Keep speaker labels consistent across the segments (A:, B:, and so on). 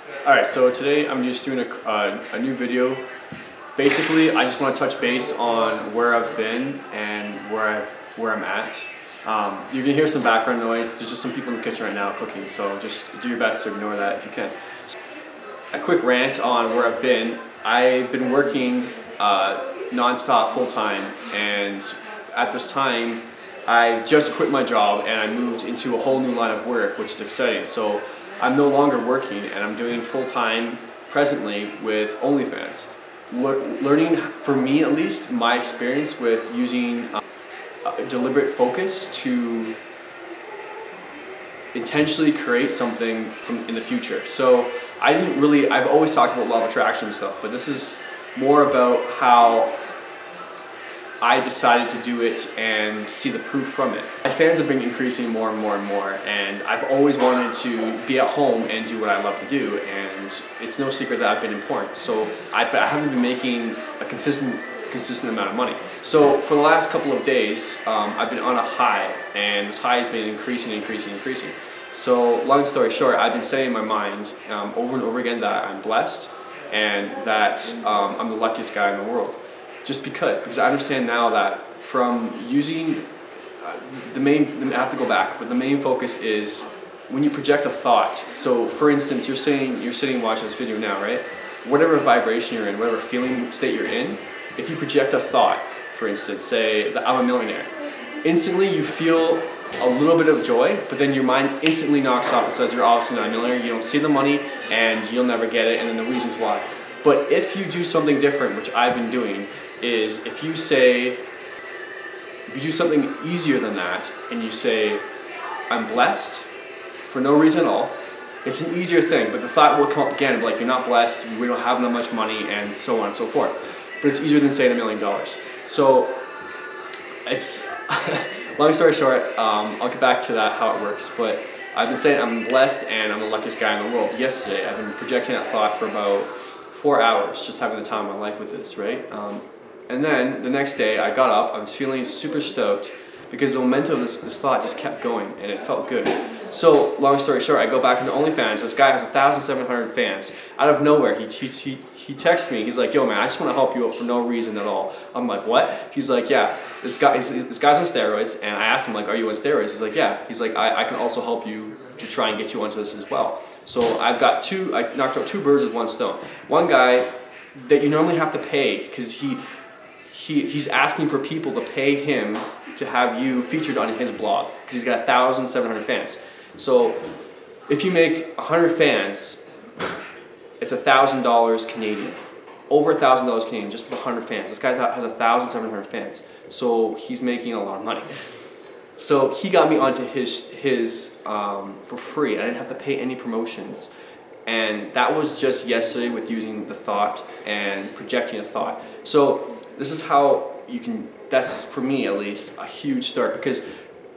A: Alright, so today I'm just doing a new video. Basically, I just want to touch base on where I've been and where I'm at. You're going to hear some background noise. There's just some people in the kitchen right now cooking, so just do your best to ignore that if you can. A quick rant on where I've been. I've been working non-stop full-time, and at this time I just quit my job and I moved into a whole new line of work, which is exciting. So I'm no longer working and I'm doing full-time presently with OnlyFans. Learning, for me at least, my experience with using deliberate focus to intentionally create something in the future. So I've always talked about law of attraction and stuff, but this is more about how I decided to do it and see the proof from it. My fans have been increasing more and more and more, and I've always wanted to be at home and do what I love to do, and it's no secret that I've been in porn. So I haven't been making a consistent amount of money. So for the last couple of days, I've been on a high, and this high has been increasing. So long story short, I've been saying in my mind over and over again that I'm blessed and that I'm the luckiest guy in the world. Just because I understand now that from using I have to go back, but the main focus is when you project a thought. So for instance, you're sitting watching this video now, right? Whatever vibration you're in, whatever feeling state you're in, if you project a thought, for instance, say that I'm a millionaire, instantly you feel a little bit of joy, but then your mind instantly knocks off and says you're obviously not a millionaire, you don't see the money, and you'll never get it, and then the reasons why. But if you do something different, which I've been doing, is if you do something easier than that, and you say, I'm blessed, for no reason at all, it's an easier thing, but the thought will come up again, like, you're not blessed, we don't have that much money, and so on and so forth. But it's easier than saying $1 million. So, it's, long story short, I'll get back to that, how it works, but I've been saying I'm blessed and I'm the luckiest guy in the world. Yesterday, I've been projecting that thought for about 4 hours, just having the time of my life with this, right? And then the next day I got up, I was feeling super stoked because the momentum of this thought just kept going and it felt good. So long story short, I go back into OnlyFans. This guy has 1,700 fans. Out of nowhere, he texts me. He's like, yo man, I just want to help you out for no reason at all. I'm like, what? He's like, yeah, this guy's on steroids. And I asked him, like, are you on steroids? He's like, yeah. He's like, I can also help you to try and get you onto this as well. So I knocked out 2 birds with 1 stone. One guy that you normally have to pay because he's asking for people to pay him to have you featured on his blog because he's got 1,700 fans. So if you make 100 fans, it's $1,000 Canadian. Over $1,000 Canadian just with 100 fans. This guy has 1,700 fans. So he's making a lot of money. So he got me onto his for free. I didn't have to pay any promotions. And that was just yesterday with using the thought and projecting a thought. So this is how you can, that's for me at least, a huge start because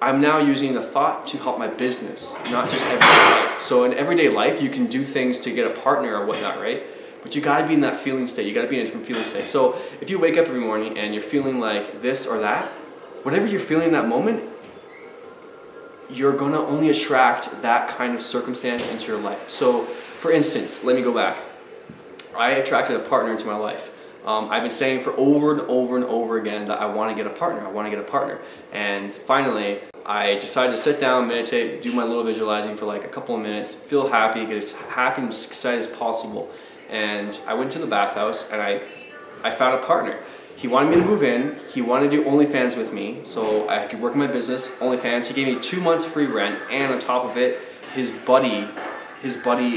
A: I'm now using the thought to help my business, not just everyday life. So in everyday life, you can do things to get a partner or whatnot, right? But you gotta be in that feeling state. You gotta be in a different feeling state. So if you wake up every morning and you're feeling like this or that, whatever you're feeling in that moment, you're gonna only attract that kind of circumstance into your life. So for instance, let me go back. I attracted a partner into my life. I've been saying for over and over again that I want to get a partner, and finally I decided to sit down, meditate, do my little visualizing for like a couple of minutes, feel happy, get as happy and as excited as possible, and I went to the bathhouse and I found a partner. He wanted me to move in, he wanted to do OnlyFans with me so I could work in my business, OnlyFans. He gave me 2 months free rent, and on top of it, his buddy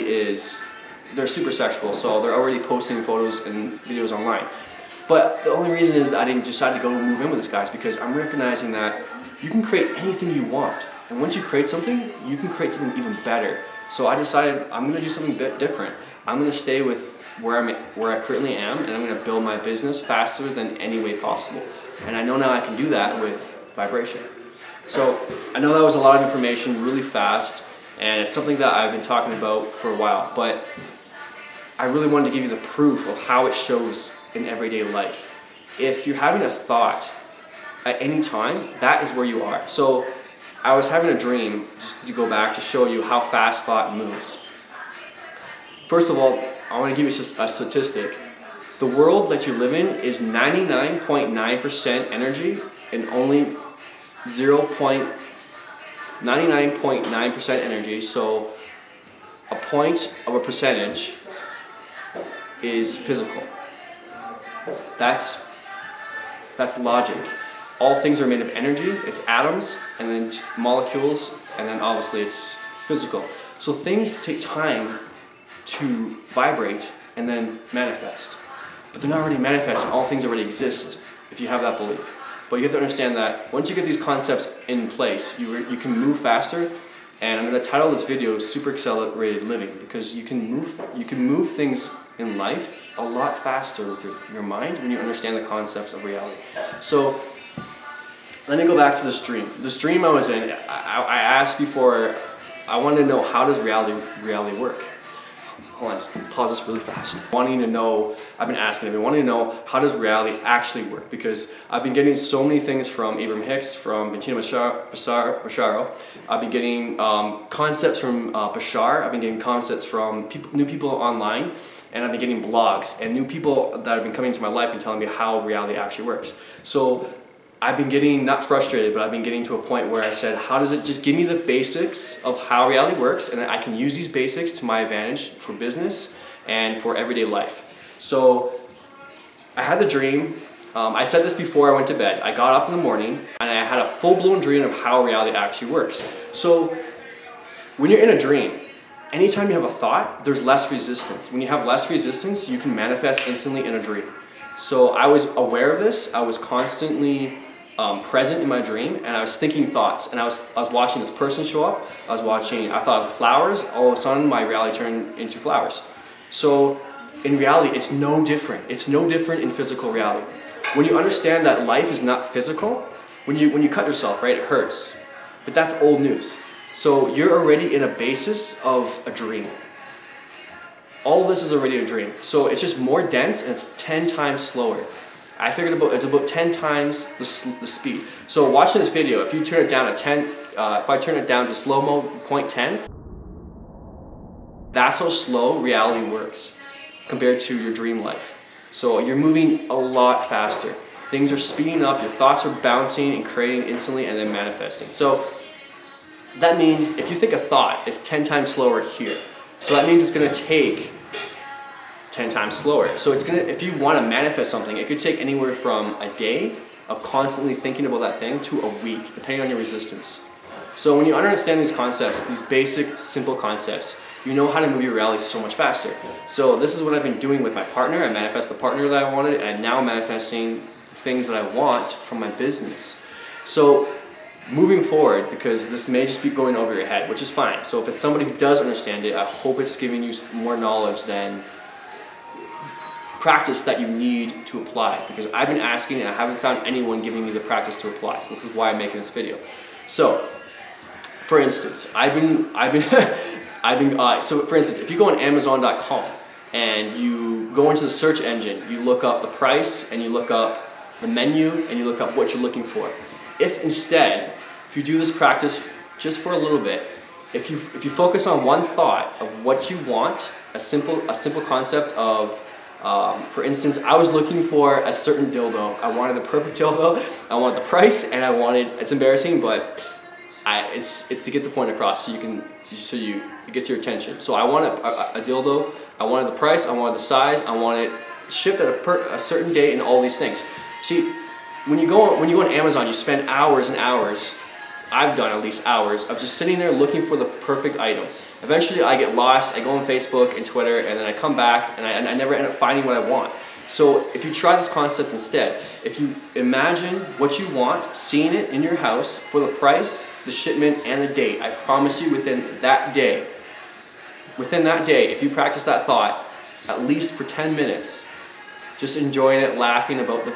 A: is, they're super sexual, so they're already posting photos and videos online. But the only reason is that I didn't decide to go move in with this guy is because I'm recognizing that you can create anything you want. And once you create something, you can create something even better. So I decided I'm going to do something a bit different. I'm going to stay with where I currently am, and I'm going to build my business faster than any way possible. And I know now I can do that with vibration. So I know that was a lot of information really fast, and it's something that I've been talking about for a while, but I really wanted to give you the proof of how it shows in everyday life. If you're having a thought at any time, that is where you are. So I was having a dream, just to go back to show you how fast thought moves. First of all, I want to give you a statistic. The world that you live in is 99.9% energy and only 99.9% energy. So a point of a percentage is physical. That's logic. All things are made of energy. It's atoms and then molecules, and then obviously it's physical. So things take time to vibrate and then manifest. But they're not already manifesting. All things already exist if you have that belief. But you have to understand that once you get these concepts in place, you can move faster. And I'm going to title this video Super Accelerated Living, because you can move things in life a lot faster with your mind when you understand the concepts of reality. So let me go back to this dream. This dream I was in, I asked before, I wanted to know, how does reality work? Hold on, just pause this really fast. Wanting to know, I've been wanting to know, how does reality actually work? Because I've been getting so many things from Abraham Hicks, from Bettina Basharo. I've been getting concepts from Bashar. I've been getting concepts from new people online. And I've been getting blogs and new people that have been coming into my life and telling me how reality actually works. So I've been getting, not frustrated, but I've been getting to a point where I said, how does it just give me the basics of how reality works, and I can use these basics to my advantage for business and for everyday life. So I had the dream. I said this before I went to bed. I got up in the morning and I had a full-blown dream of how reality actually works. So when you're in a dream, anytime you have a thought, there's less resistance. When you have less resistance, you can manifest instantly in a dream. So I was aware of this. I was constantly present in my dream, and I was thinking thoughts, and I was watching this person show up. I thought of flowers. All of a sudden my reality turned into flowers. So in reality, it's no different. It's no different in physical reality. When you understand that life is not physical, when you cut yourself, right, it hurts. But that's old news. So you're already in a basis of a dream. All this is already a dream. So it's just more dense, and it's 10 times slower. I figured it's about 10 times the speed. So watching this video, if you turn it down to 10, if I turn it down to slow mode 0.10, that's how slow reality works compared to your dream life. So you're moving a lot faster. Things are speeding up, your thoughts are bouncing and creating instantly and then manifesting. So that means if you think a thought, it's 10 times slower here. So that means it's going to take 10 times slower. So it's gonna, if you want to manifest something, it could take anywhere from a day of constantly thinking about that thing to a week, depending on your resistance. So when you understand these concepts, these basic, simple concepts, you know how to move your reality so much faster. So this is what I've been doing with my partner. I manifest the partner that I wanted, and I'm now manifesting the things that I want from my business. So moving forward, because this may just be going over your head, which is fine. So if it's somebody who does understand it, I hope it's giving you more knowledge than practice that you need to apply, because I've been asking and I haven't found anyone giving me the practice to apply. So this is why I'm making this video. So, for instance, so for instance, if you go on Amazon.com and you go into the search engine, you look up the price and you look up the menu and you look up what you're looking for. If instead, if you do this practice just for a little bit, if you focus on one thought of what you want, a simple concept of, for instance, I was looking for a certain dildo. I wanted the perfect dildo. I wanted the price, and I wanted. It's embarrassing, but it's to get the point across, so it gets your attention. So I wanted a dildo. I wanted the price. I wanted the size. I wanted shipped at a certain date, and all these things. See, when you go on Amazon, you spend hours and hours. I've done at least hours of just sitting there looking for the perfect item. Eventually I get lost, I go on Facebook and Twitter, and then I come back and I never end up finding what I want. So if you try this concept instead, if you imagine what you want, seeing it in your house for the price, the shipment, and the date, I promise you within that day, if you practice that thought, at least for 10 minutes, just enjoying it, laughing about the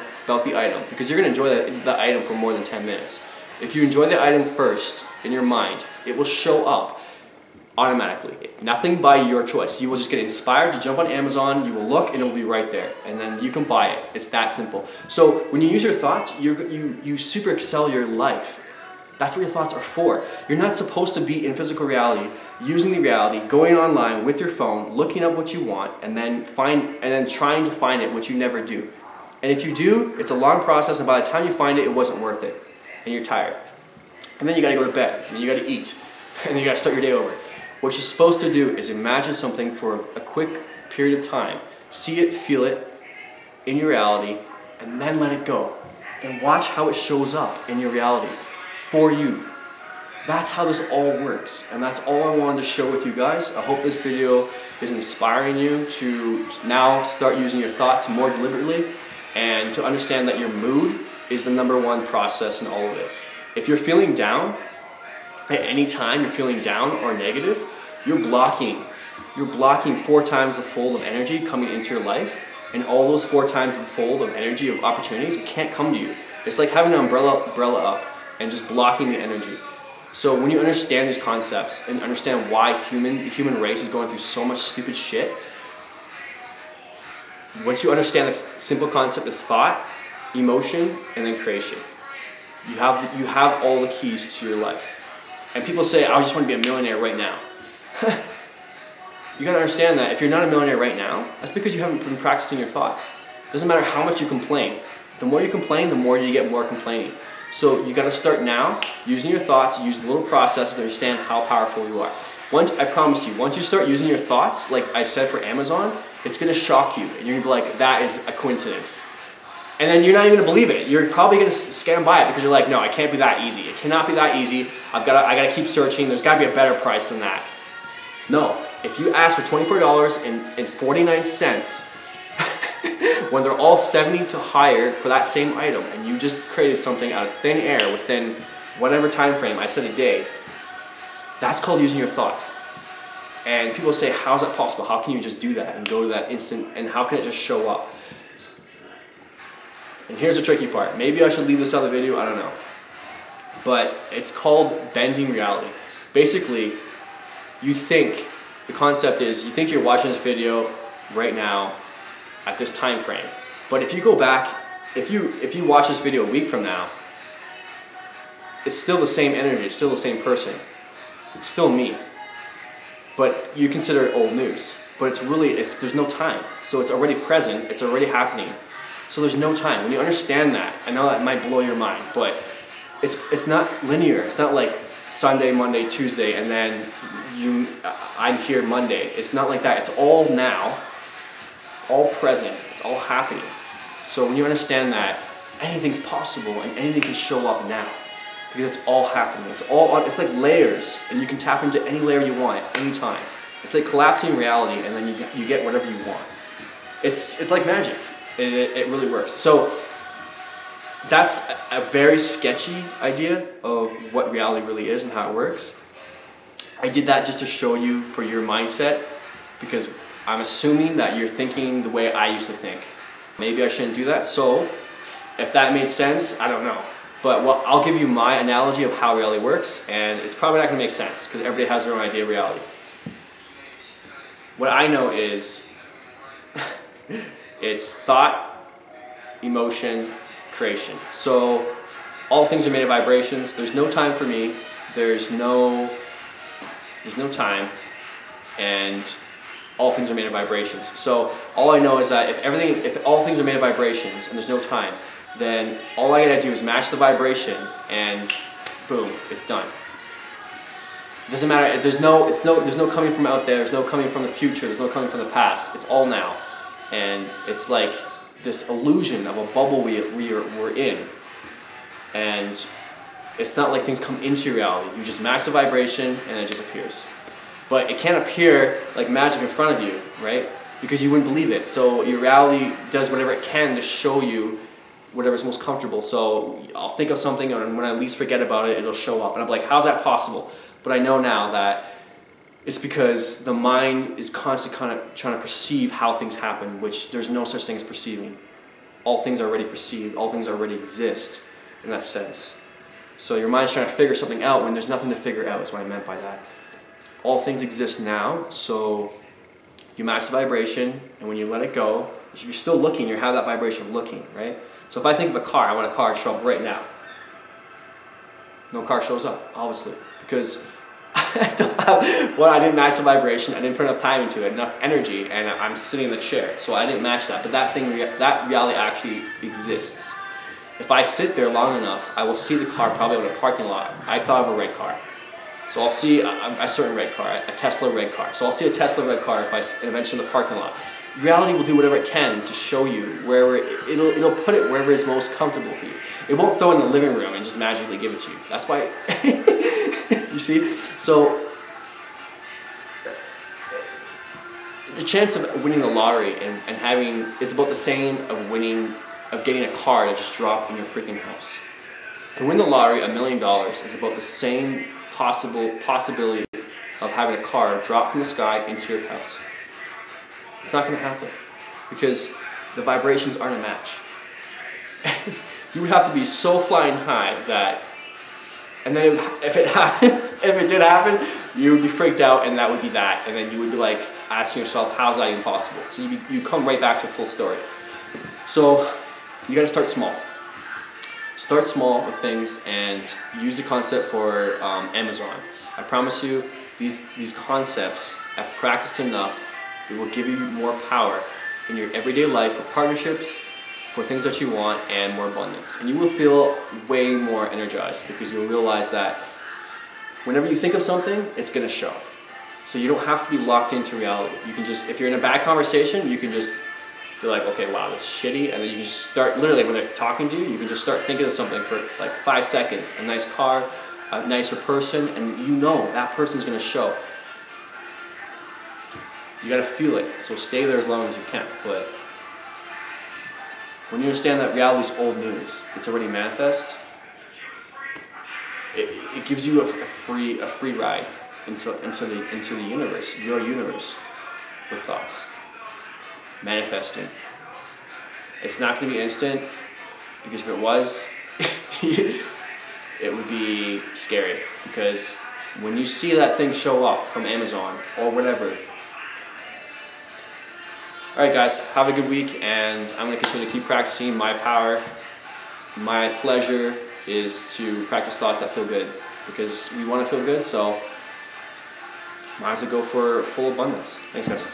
A: item, because you're going to enjoy the item for more than 10 minutes. If you enjoy the item first in your mind, it will show up automatically. Nothing by your choice. You will just get inspired to jump on Amazon, you will look, and it will be right there. And then you can buy it. It's that simple. So when you use your thoughts, you super excel your life. That's what your thoughts are for. You're not supposed to be in physical reality, using the reality, going online with your phone, looking up what you want, and then trying to find it, which you never do. And if you do, it's a long process, and by the time you find it, it wasn't worth it, and you're tired. And then you gotta go to bed, and then you gotta eat, and then you gotta start your day over. What you're supposed to do is imagine something for a quick period of time, see it, feel it in your reality, and then let it go. And watch how it shows up in your reality for you. That's how this all works, and that's all I wanted to show with you guys. I hope this video is inspiring you to now start using your thoughts more deliberately and to understand that your mood is the #1 process in all of it. If you're feeling down, at any time you're feeling down or negative, you're blocking 4 times the fold of energy coming into your life, and all those 4 times the fold of energy of opportunities can't come to you. It's like having an umbrella up and just blocking the energy. So when you understand these concepts and understand why the human race is going through so much stupid shit, once you understand the simple concept is thought, emotion, and then creation, you have all the keys to your life. And people say, I just want to be a millionaire right now. You gotta understand that if you're not a millionaire right now, that's because you haven't been practicing your thoughts. It doesn't matter how much you complain. The more you complain, the more you get more complaining. So you gotta start now using your thoughts, use the little process to understand how powerful you are. I promise you, once you start using your thoughts, like I said for Amazon, it's gonna shock you, and you're gonna be like, that is a coincidence. And then you're not even gonna believe it. You're probably gonna scan by it because you're like, no, it can't be that easy. It cannot be that easy. I gotta keep searching. There's gotta be a better price than that. No, if you ask for $24.49 when they're all 70 to higher for that same item, and you just created something out of thin air within whatever time frame, I said a day, that's called using your thoughts. And people say, how's that possible? How can you just do that and go to that instant, and how can it just show up? And here's the tricky part. Maybe I should leave this out of the video, I don't know. But it's called bending reality. Basically, the concept is, you think you're watching this video right now at this time frame. But if you go back, if you watch this video a week from now, it's still the same energy, it's still the same person. It's still me. But you consider it old news. But there's no time. So it's already present, it's already happening. So there's no time. When you understand that, I know that might blow your mind, but it's not linear. It's not like Sunday, Monday, Tuesday, and then I'm here Monday. It's not like that. It's all now, all present. It's all happening. So when you understand that, anything's possible and anything can show up now, because it's all happening. It's like layers, and you can tap into any layer you want at any time. It's like collapsing reality, and then you get whatever you want. It's like magic. It really works. So that's a very sketchy idea of what reality really is and how it works. I did that just to show you for your mindset, because I'm assuming that you're thinking the way I used to think. Maybe I shouldn't do that. So if that made sense, I don't know. But I'll give you my analogy of how reality works, and it's probably not going to make sense because everybody has their own idea of reality. What I know is it's thought, emotion, creation. So all things are made of vibrations. There's no time for me. There's no time, and all things are made of vibrations. So all I know is that if all things are made of vibrations and there's no time, then all I gotta do is match the vibration, and boom, it's done. It doesn't matter. There's no coming from out there. There's no coming from the future. There's no coming from the past. It's all now, and it's like this illusion of a bubble we're in, and it's not like things come into reality. You just match the vibration and it just appears. But it can't appear like magic in front of you, right? Because you wouldn't believe it. So your reality does whatever it can to show you whatever's most comfortable. So I'll think of something, and when I least forget about it, it'll show up. And I'm like, how's that possible? But I know now that it's because the mind is constantly kind of trying to perceive how things happen, which there's no such thing as perceiving. All things are already perceived. All things already exist in that sense. So your mind's trying to figure something out when there's nothing to figure out, is what I meant by that. All things exist now, so you match the vibration, and when you let it go, if you're still looking, you have that vibration of looking, right? So if I think of a car, I want a car to show up right now. no car shows up, obviously, because I don't have, well, I didn't match the vibration, I didn't put enough time into it, enough energy, and I'm sitting in the chair, so I didn't match that. But that reality actually exists. If I sit there long enough, I will see the car probably in a parking lot. I thought of a red car. So I'll see a certain red car, a Tesla red car. So I'll see a Tesla red car if I eventually in the parking lot. Reality will do whatever it can to show you wherever, it'll put it wherever is most comfortable for you. It won't throw it in the living room and just magically give it to you. That's why, you see? So, the chance of winning the lottery and having, it's about the same of getting a car that just dropped in your freaking house. To win the lottery, $1 million is about the same possibility of having a car drop from the sky into your house. It's not going to happen because the vibrations aren't a match. You would have to be so flying high that, and then if it did happen, you would be freaked out, and that would be that, and then you would be like asking yourself, how's that even possible? So you come right back to a full story. So you got to start small. Start small with things and use the concept for Amazon. I promise you, these concepts, I've practiced enough, it will give you more power in your everyday life for partnerships, for things that you want, and more abundance. And you will feel way more energized because you'll realize that whenever you think of something, it's going to show. So you don't have to be locked into reality. You can just, if you're in a bad conversation, you can just be like, okay, wow, that's shitty, and then you can just start, literally when they're talking to you, you can just start thinking of something for like 5 seconds. A nice car, a nicer person, and you know that person's going to show. You got to feel it, so stay there as long as you can. But when you understand that reality is old news, it's already manifest, it gives you a free ride into the universe, your universe, with thoughts. Manifesting. It's not going to be instant, because if it was, it would be scary, because when you see that thing show up from Amazon or whatever. Alright guys, have a good week, and I'm going to continue to keep practicing my power. My pleasure is to practice thoughts that feel good, because we want to feel good, so might as well go for full abundance. Thanks guys.